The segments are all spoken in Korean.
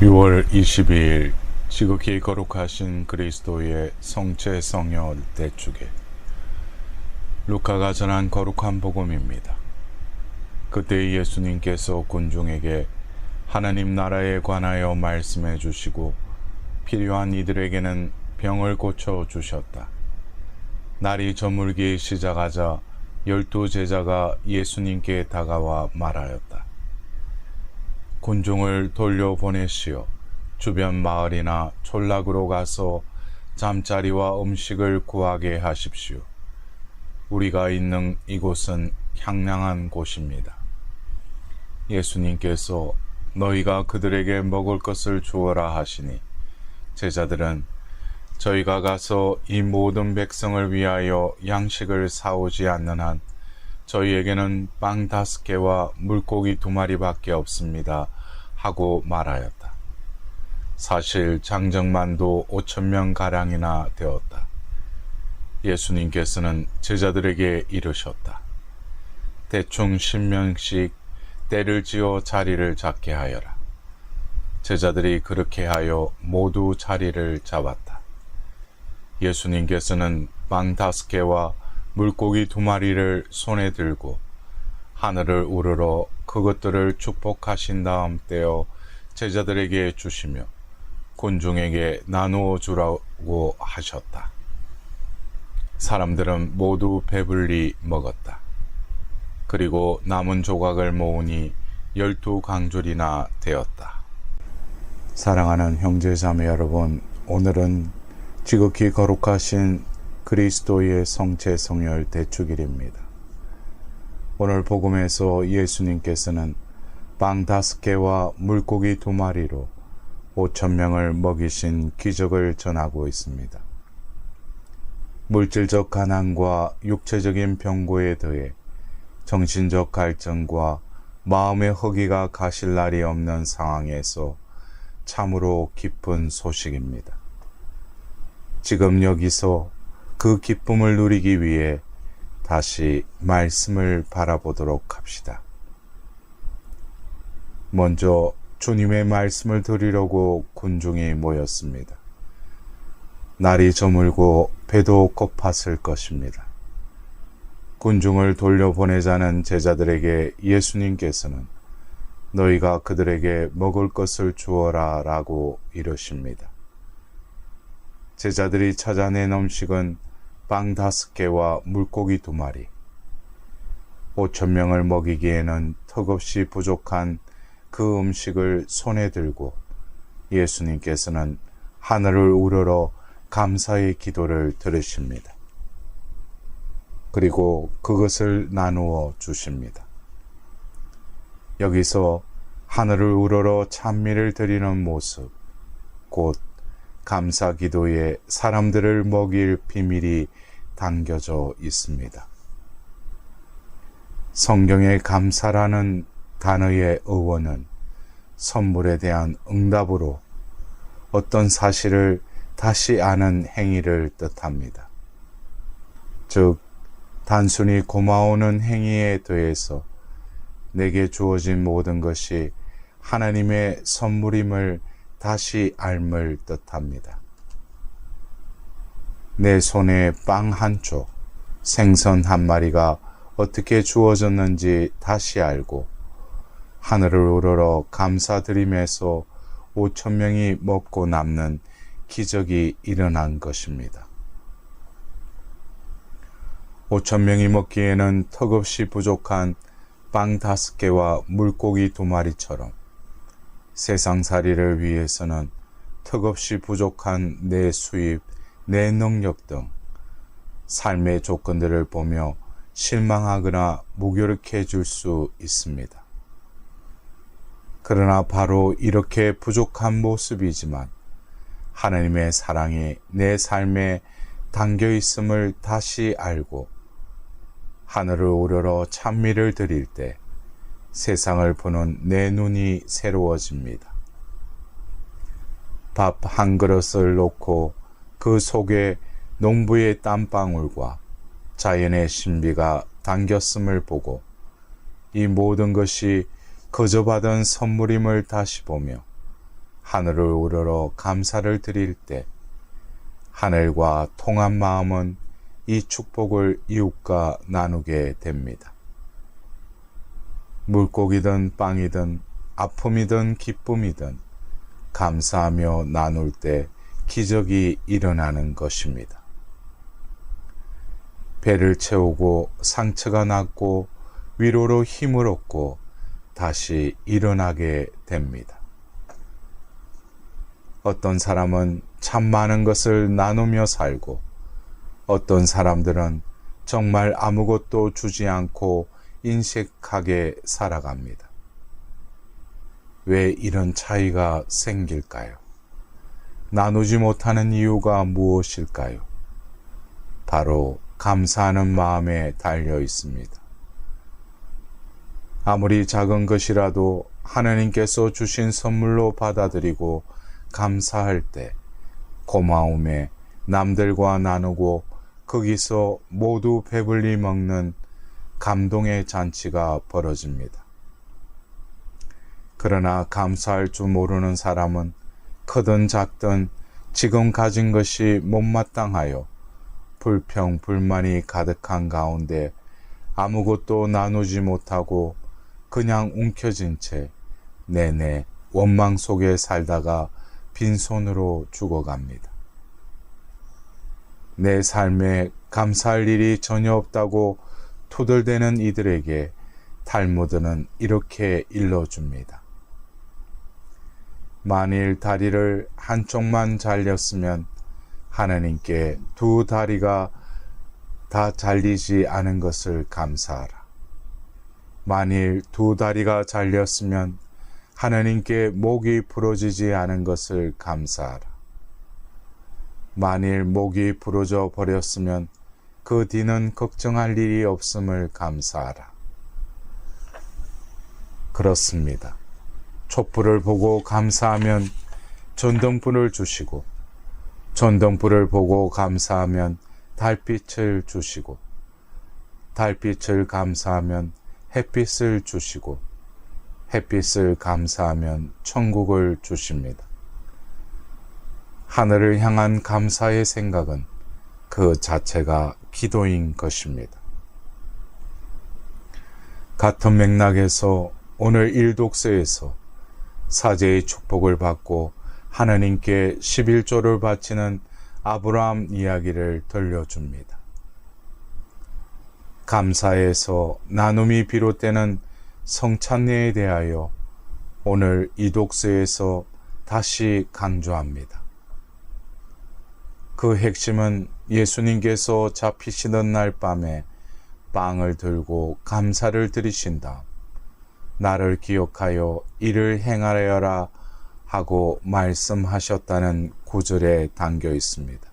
6월 22일 지극히 거룩하신 그리스도의 성체 성혈 대축에 루카가 전한 거룩한 복음입니다. 그때 예수님께서 군중에게 하나님 나라에 관하여 말씀해 주시고 필요한 이들에게는 병을 고쳐 주셨다. 날이 저물기 시작하자 12 제자가 예수님께 다가와 말하였다. 군중을 돌려보내시어 주변 마을이나 촌락으로 가서 잠자리와 음식을 구하게 하십시오. 우리가 있는 이곳은 향량한 곳입니다. 예수님께서 너희가 그들에게 먹을 것을 주어라 하시니 제자들은 저희가 가서 이 모든 백성을 위하여 양식을 사오지 않는 한 저희에게는 빵 5개와 물고기 2마리밖에 없습니다 하고 말하였다. 사실 장정만도 5,000명 가량이나 되었다. 예수님께서는 제자들에게 이르셨다. 대충 10명씩 때를 지어 자리를 잡게 하여라. 제자들이 그렇게 하여 모두 자리를 잡았다. 예수님께서는 빵 5개와 물고기 2마리를 손에 들고 하늘을 우러러 그것들을 축복하신 다음 떼어 제자들에게 주시며 군중에게 나누어 주라고 하셨다. 사람들은 모두 배불리 먹었다. 그리고 남은 조각을 모으니 12강줄이나 되었다. 사랑하는 형제자매 여러분, 오늘은 지극히 거룩하신 그리스도의 성체 성혈 대축일입니다. 오늘 복음에서 예수님께서는 빵 5개와 물고기 2마리로 5,000명을 먹이신 기적을 전하고 있습니다. 물질적 가난과 육체적인 병고에 더해 정신적 갈증과 마음의 허기가 가실 날이 없는 상황에서 참으로 기쁜 소식입니다. 지금 여기서 그 기쁨을 누리기 위해 다시 말씀을 바라보도록 합시다. 먼저 주님의 말씀을 들으려고 군중이 모였습니다. 날이 저물고 배도 고팠을 것입니다. 군중을 돌려보내자는 제자들에게 예수님께서는 너희가 그들에게 먹을 것을 주어라 라고 이르십니다. 제자들이 찾아낸 음식은 빵 5개와 물고기 2마리. 5,000명을 먹이기에는 턱없이 부족한 그 음식을 손에 들고 예수님께서는 하늘을 우러러 감사의 기도를 들으십니다. 그리고 그것을 나누어 주십니다. 여기서 하늘을 우러러 찬미를 드리는 모습, 곧 감사 기도에 사람들을 먹일 비밀이 담겨져 있습니다. 성경의 감사라는 단어의 어원은 선물에 대한 응답으로 어떤 사실을 다시 아는 행위를 뜻합니다. 즉, 단순히 고마워하는 행위에 더해서 내게 주어진 모든 것이 하나님의 선물임을 다시 알을 뜻합니다. 내 손에 빵 1쪽, 생선 1마리가 어떻게 주어졌는지 다시 알고 하늘을 우러러 감사드림에서 5,000명이 먹고 남는 기적이 일어난 것입니다. 5,000명이 먹기에는 턱없이 부족한 빵 5개와 물고기 2마리처럼 세상살이를 위해서는 턱없이 부족한 내 수입, 내 능력 등 삶의 조건들을 보며 실망하거나 무기력해질 수 있습니다. 그러나 바로 이렇게 부족한 모습이지만 하나님의 사랑이 내 삶에 담겨 있음을 다시 알고 하늘을 우러러 찬미를 드릴 때 세상을 보는 내 눈이 새로워집니다. 밥 한 그릇을 놓고 그 속에 농부의 땀방울과 자연의 신비가 담겼음을 보고 이 모든 것이 거저 받은 선물임을 다시 보며 하늘을 우러러 감사를 드릴 때 하늘과 통한 마음은 이 축복을 이웃과 나누게 됩니다. 물고기든 빵이든 아픔이든 기쁨이든 감사하며 나눌 때 기적이 일어나는 것입니다. 배를 채우고 상처가 낫고 위로로 힘을 얻고 다시 일어나게 됩니다. 어떤 사람은 참 많은 것을 나누며 살고 어떤 사람들은 정말 아무것도 주지 않고 인색하게 살아갑니다. 왜 이런 차이가 생길까요? 나누지 못하는 이유가 무엇일까요? 바로 감사하는 마음에 달려 있습니다. 아무리 작은 것이라도 하나님께서 주신 선물로 받아들이고 감사할 때 고마움에 남들과 나누고 거기서 모두 배불리 먹는 감동의 잔치가 벌어집니다. 그러나 감사할 줄 모르는 사람은 크든 작든 지금 가진 것이 못마땅하여 불평, 불만이 가득한 가운데 아무것도 나누지 못하고 그냥 움켜진 채 내내 원망 속에 살다가 빈손으로 죽어갑니다. 내 삶에 감사할 일이 전혀 없다고 투덜대는 이들에게 탈무드는 이렇게 일러줍니다. 만일 다리를 한쪽만 잘렸으면 하나님께 두 다리가 다 잘리지 않은 것을 감사하라. 만일 두 다리가 잘렸으면 하나님께 목이 부러지지 않은 것을 감사하라. 만일 목이 부러져 버렸으면 그 뒤는 걱정할 일이 없음을 감사하라. 그렇습니다. 촛불을 보고 감사하면 전등불을 주시고 전등불을 보고 감사하면 달빛을 주시고 달빛을 감사하면 햇빛을 주시고 햇빛을 감사하면 천국을 주십니다. 하늘을 향한 감사의 생각은 그 자체가 기도인 것입니다. 같은 맥락에서 오늘 1독서에서 사제의 축복을 받고 하나님께 11조를 바치는 아브라함 이야기를 들려줍니다. 감사에서 나눔이 비롯되는 성찬례에 대하여 오늘 이 독서에서 다시 강조합니다. 그 핵심은 예수님께서 잡히시던 날 밤에 빵을 들고 감사를 드리신 다음 나를 기억하여 이를 행하여라 하고 말씀하셨다는 구절에 담겨 있습니다.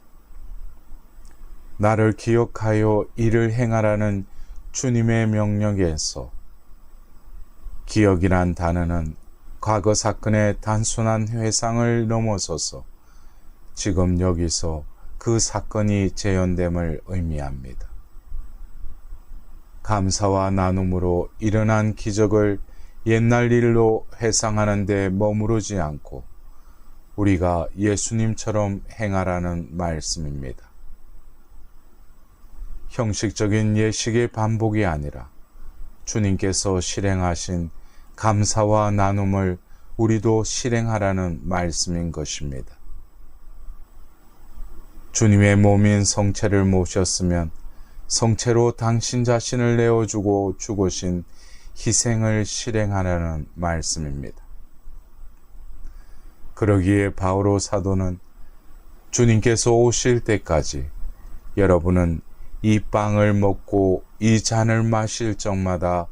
나를 기억하여 이를 행하라는 주님의 명령에서 기억이란 단어는 과거 사건의 단순한 회상을 넘어서서 지금 여기서 그 사건이 재현됨을 의미합니다. 감사와 나눔으로 일어난 기적을 옛날 일로 회상하는 데 머무르지 않고 우리가 예수님처럼 행하라는 말씀입니다. 형식적인 예식의 반복이 아니라 주님께서 실행하신 감사와 나눔을 우리도 실행하라는 말씀인 것입니다. 주님의 몸인 성체를 모셨으면 성체로 당신 자신을 내어주고 죽으신 희생을 실행하라는 말씀입니다. 그러기에 바오로 사도는 주님께서 오실 때까지 여러분은 이 빵을 먹고 이 잔을 마실 적마다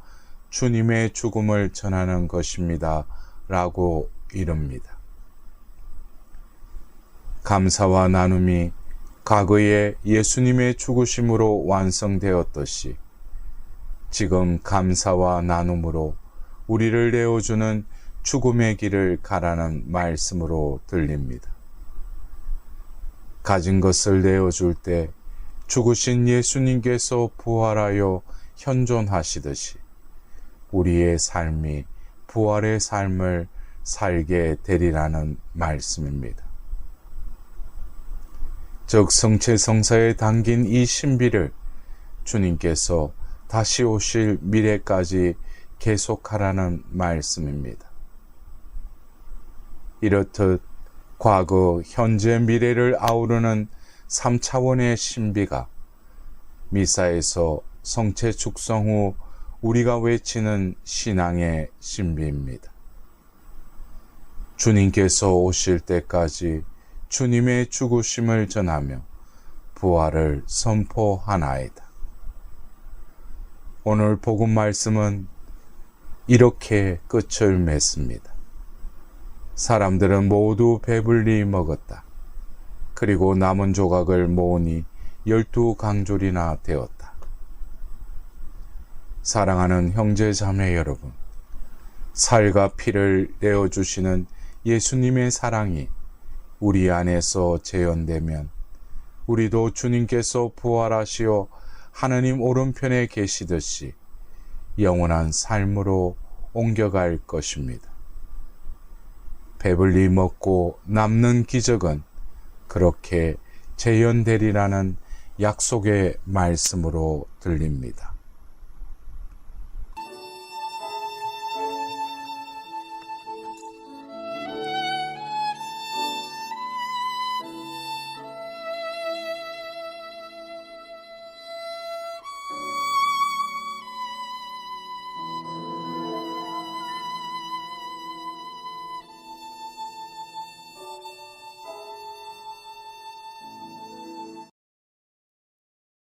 주님의 죽음을 전하는 것입니다. 라고 이릅니다. 감사와 나눔이 과거에 예수님의 죽으심으로 완성되었듯이 지금 감사와 나눔으로 우리를 내어주는 죽음의 길을 가라는 말씀으로 들립니다. 가진 것을 내어줄 때 죽으신 예수님께서 부활하여 현존하시듯이 우리의 삶이 부활의 삶을 살게 되리라는 말씀입니다. 즉 성체성사에 담긴 이 신비를 주님께서 다시 오실 미래까지 계속하라는 말씀입니다. 이렇듯 과거, 현재, 미래를 아우르는 3차원의 신비가 미사에서 성체 축성 후 우리가 외치는 신앙의 신비입니다. 주님께서 오실 때까지 주님의 죽으심을 전하며 부활을 선포하나이다. 오늘 복음 말씀은 이렇게 끝을 맺습니다. 사람들은 모두 배불리 먹었다. 그리고 남은 조각을 모으니 12강졸이나 되었다. 사랑하는 형제 자매 여러분, 살과 피를 내어주시는 예수님의 사랑이 우리 안에서 재현되면 우리도 주님께서 부활하시어 하느님 오른편에 계시듯이 영원한 삶으로 옮겨갈 것입니다. 배불리 먹고 남는 기적은 그렇게 재현되리라는 약속의 말씀으로 들립니다.